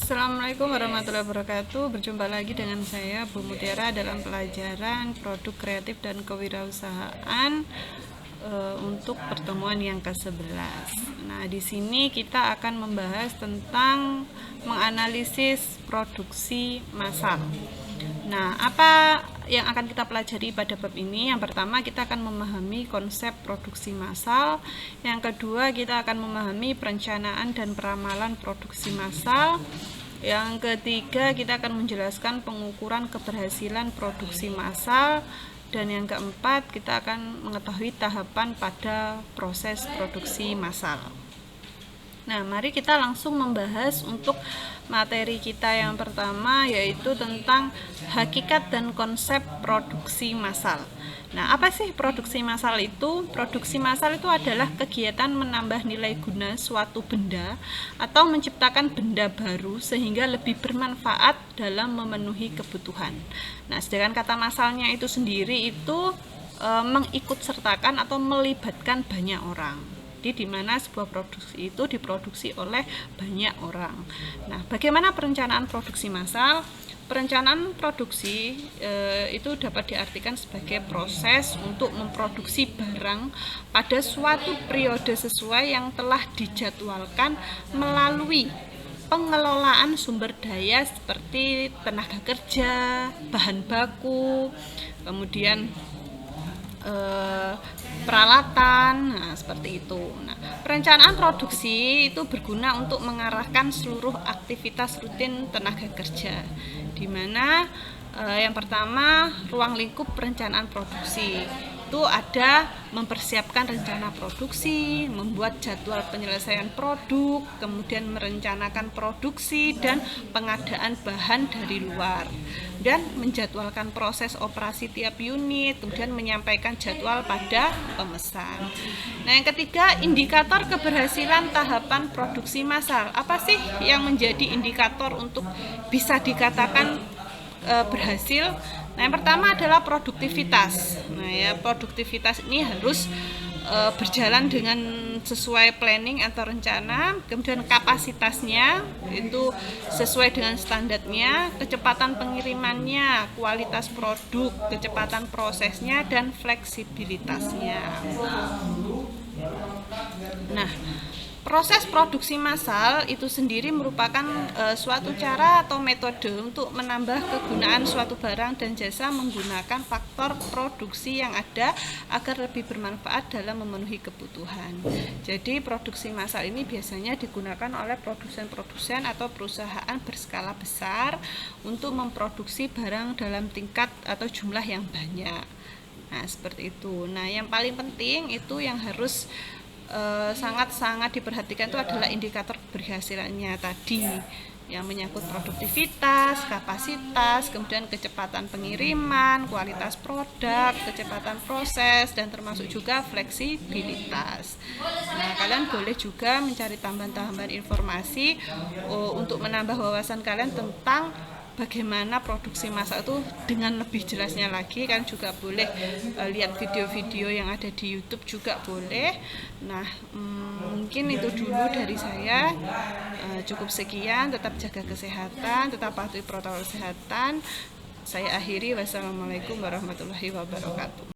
Assalamualaikum warahmatullahi wabarakatuh. Berjumpa lagi dengan saya Bu Mutiara dalam pelajaran produk kreatif dan kewirausahaan untuk pertemuan yang ke-11. Nah, di sini kita akan membahas tentang menganalisis produksi massal. Nah, apa yang akan kita pelajari pada bab ini? Yang pertama, kita akan memahami konsep produksi massal. Yang kedua, kita akan memahami perencanaan dan peramalan produksi massal. Yang ketiga, kita akan menjelaskan pengukuran keberhasilan produksi massal. Dan yang keempat, kita akan mengetahui tahapan pada proses produksi massal. Nah, mari kita langsung membahas untuk materi kita yang pertama, yaitu tentang hakikat dan konsep produksi massal. Nah, apa sih produksi massal itu? Produksi massal itu adalah kegiatan menambah nilai guna suatu benda atau menciptakan benda baru sehingga lebih bermanfaat dalam memenuhi kebutuhan. Nah, sedangkan kata massalnya itu sendiri itu mengikutsertakan atau melibatkan banyak orang. Di mana sebuah produksi itu diproduksi oleh banyak orang. Nah, bagaimana perencanaan produksi massal? Perencanaan produksi itu dapat diartikan sebagai proses untuk memproduksi barang pada suatu periode sesuai yang telah dijadwalkan melalui pengelolaan sumber daya seperti tenaga kerja, bahan baku, kemudian peralatan, nah seperti itu. Nah, perencanaan produksi itu berguna untuk mengarahkan seluruh aktivitas rutin tenaga kerja, di mana yang pertama ruang lingkup perencanaan produksi itu ada mempersiapkan rencana produksi, membuat jadwal penyelesaian produk, kemudian merencanakan produksi dan pengadaan bahan dari luar, dan menjadwalkan proses operasi tiap unit, kemudian menyampaikan jadwal pada pemesan. Nah, yang ketiga, indikator keberhasilan tahapan produksi massal. Apa sih yang menjadi indikator untuk bisa dikatakan berhasil? Nah, yang pertama adalah produktivitas. Nah, ya, produktivitas ini harus berjalan dengan sesuai planning atau rencana, kemudian kapasitasnya itu sesuai dengan standarnya, kecepatan pengirimannya, kualitas produk, kecepatan prosesnya, dan fleksibilitasnya. Nah, proses produksi massal itu sendiri merupakan suatu cara atau metode untuk menambah kegunaan suatu barang dan jasa menggunakan faktor produksi yang ada agar lebih bermanfaat dalam memenuhi kebutuhan. Jadi produksi massal ini biasanya digunakan oleh produsen-produsen atau perusahaan berskala besar untuk memproduksi barang dalam tingkat atau jumlah yang banyak. Nah, seperti itu. Nah, yang paling penting itu yang harus sangat-sangat diperhatikan itu adalah indikator keberhasilannya tadi, yang menyangkut produktivitas, kapasitas, kemudian kecepatan pengiriman, kualitas produk, kecepatan proses, dan termasuk juga fleksibilitas. Nah, kalian boleh juga mencari tambahan-tambahan informasi untuk menambah wawasan kalian tentang bagaimana produksi massal itu dengan lebih jelasnya lagi. Kan juga boleh lihat video-video yang ada di YouTube juga boleh. Nah, mungkin itu dulu dari saya. Cukup sekian, tetap jaga kesehatan, tetap patuhi protokol kesehatan. Saya akhiri, wassalamualaikum warahmatullahi wabarakatuh.